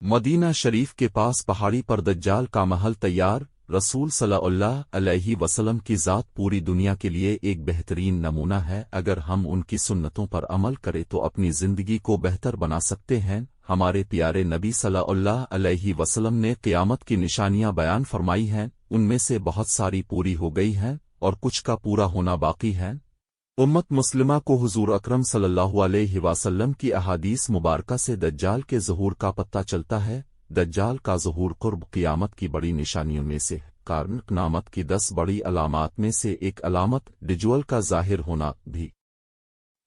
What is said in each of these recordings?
Medina शरीफ के पास पहाड़ी पर दज्जाल का महल तैयार। रसूल सल्लल्लाहु अलैहि वसल्लम की ज़ात पूरी दुनिया के लिए एक बेहतरीन नमूना है। अगर हम उनकी सुन्नतों पर अमल करें तो अपनी ज़िंदगी को बेहतर बना सकते हैं। हमारे प्यारे नबी सल्लल्लाहु अलैहि वसल्लम ने क़यामत की निशानियां बयान फरमाई हैं, उनमें से बहुत सारी पूरी हो गई हैं और कुछ का पूरा होना बाकी है। उम्मत मुस्लिमा को हुजूर अकरम सल्लल्लाहु अलैहि वसल्लम की अहादीस मुबारका से दज्जाल के ज़हूर का पता चलता है। दज्जाल का ज़हूर क़ुर्ब क़यामत की बड़ी निशानियों में से है। कारण क़यामत की 10 बड़ी अलामात में से एक अलामत दज्जाल का ज़ाहिर होना भी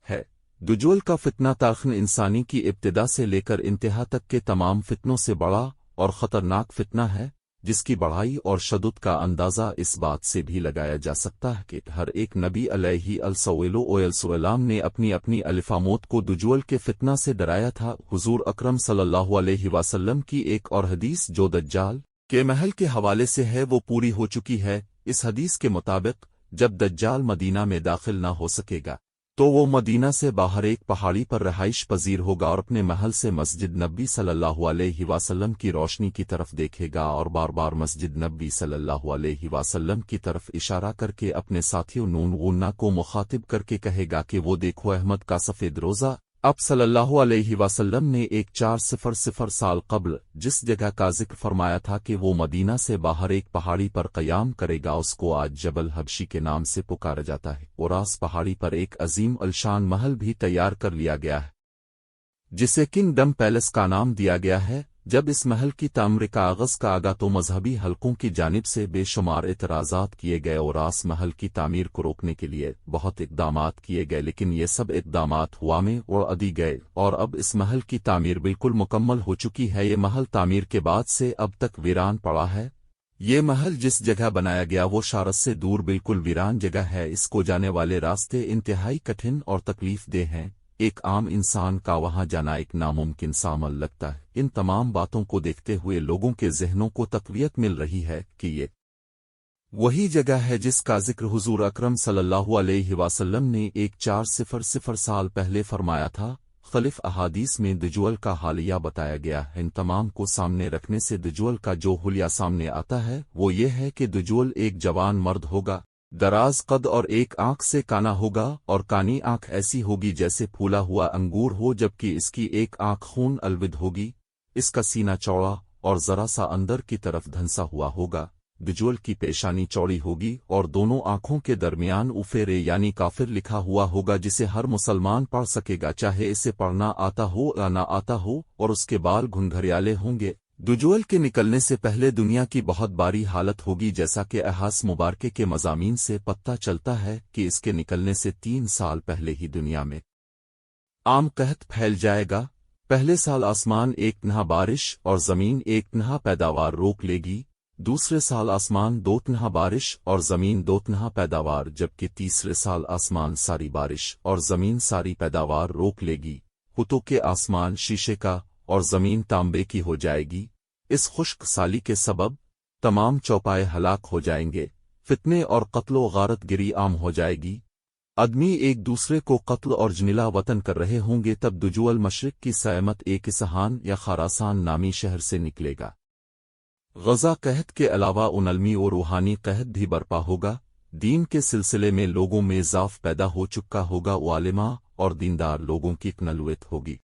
है। दज्जाल का फितना ताख़न इंसानी की इब्तिदा से लेकर इंतहा तक के तमाम फितनों से बड़ा और ख़तरनाक फितना है, जिसकी बढ़ाई और शद्दत का अंदाज़ा इस बात से भी लगाया जा सकता है कि हर एक नबी अलैहिस्सलाम ने अपनी अपनी अलिफ़ामौत को दज्जाल के फितना से डराया था। हुजूर अकरम सल्लल्लाहु अलैहि वसल्लम की एक और हदीस जो दज्जाल के महल के हवाले से है वो पूरी हो चुकी है। इस हदीस के मुताबिक जब दज्जाल मदीना में दाखिल न हो सकेगा तो वो मदीना से बाहर एक पहाड़ी पर रहाइश पजीर होगा और अपने महल से मस्जिद नबी सल्लल्लाहु अलैहि वसल्लम की रोशनी की तरफ देखेगा और बार बार मस्जिद नबी सल्लल्लाहु अलैहि वसल्लम की तरफ इशारा करके अपने साथियों नून गुन्ना को मुखातिब करके कहेगा कि वो देखो अहमद का सफ़ेद रोज़ा। अब सल्लल्लाहु अलैहि वसल्लम ने 1400 साल कब्ल जिस जगह का जिक्र फरमाया था कि वो मदीना से बाहर एक पहाड़ी पर क़याम करेगा, उसको आज जबल हबशी के नाम से पुकारा जाता है। और आस पहाड़ी पर एक अजीम अलशान महल भी तैयार कर लिया गया है, जिसे किंगडम पैलेस का नाम दिया गया है। जब इस महल की तामीर का आगाज़ का आगा तो मजहबी हलकों की जानिब से बेशुमार एतराज़ात किए गए और आस महल की तामीर को रोकने के लिए बहुत इक़दामात किए गए, लेकिन ये सब इक़दामात हवा में उड़ा दी गए और अब इस महल की तामीर बिल्कुल मुकम्मल हो चुकी है। ये महल तामीर के बाद से अब तक वीरान पड़ा है। ये महल जिस जगह बनाया गया वो शारस से दूर बिल्कुल वीरान जगह है। इसको जाने वाले रास्ते इंतहाई कठिन और तकलीफ देह हैं। एक आम इंसान का वहां जाना एक नामुमकिन सा अमल लगता है। इन तमाम बातों को देखते हुए लोगों के ज़हनों को तक़वियत मिल रही है कि ये वही जगह है जिसका जिक्र हुजूर अकरम सल्लल्लाहु अलैहि वसल्लम ने 1400 साल पहले फरमाया था। खलीफ अहादीस में दज्जाल का हालिया बताया गया है। इन तमाम को सामने रखने से दज्जाल का जो हुलिया सामने आता है वो ये है कि दज्जाल एक जवान मर्द होगा, दराज कद और एक आंख से काना होगा और कानी आंख ऐसी होगी जैसे फूला हुआ अंगूर हो, जबकि इसकी एक आंख खून अलविद होगी। इसका सीना चौड़ा और जरा सा अंदर की तरफ धंसा हुआ होगा। दज्जाल की पेशानी चौड़ी होगी और दोनों आंखों के दरमियान उफेरे यानी काफिर लिखा हुआ होगा, जिसे हर मुसलमान पढ़ सकेगा चाहे इसे पढ़ना आता हो या ना आता हो, और उसके बाल घुंघरियाले होंगे। दज्जाल के निकलने से पहले दुनिया की बहुत बारी हालत होगी, जैसा कि अहादीस मुबारके के मज़ामीन से पता चलता है कि इसके निकलने से 3 साल पहले ही दुनिया में आम कहत फैल जाएगा। पहले साल आसमान एक तनहा बारिश और ज़मीन एक तनहा पैदावार रोक लेगी। दूसरे साल आसमान 2 तनहा बारिश और ज़मीन 2 तनहा पैदावार, जबकि तीसरे साल आसमान सारी बारिश और ज़मीन सारी पैदावार रोक लेगी। हुतो के आसमान शीशे का और ज़मीन तांबे की हो जाएगी। इस खुश्क साली के सबब तमाम चौपाए हलाक हो जाएंगे। फितने और कत्लो गारत गिरी आम हो जाएगी। आदमी एक दूसरे को कत्ल और जनिला वतन कर रहे होंगे। तब दज्जाल मशरिक की सयामत एक इसहान या खरासान नामी शहर से निकलेगा। गज़ा कहत के अलावा उनलमी और रूहानी कहत भी बर्पा होगा। दीन के सिलसिले में लोगों में ज़ाफ़ पैदा हो चुका होगा। उलेमा और दीनदार लोगों की नलुवत होगी।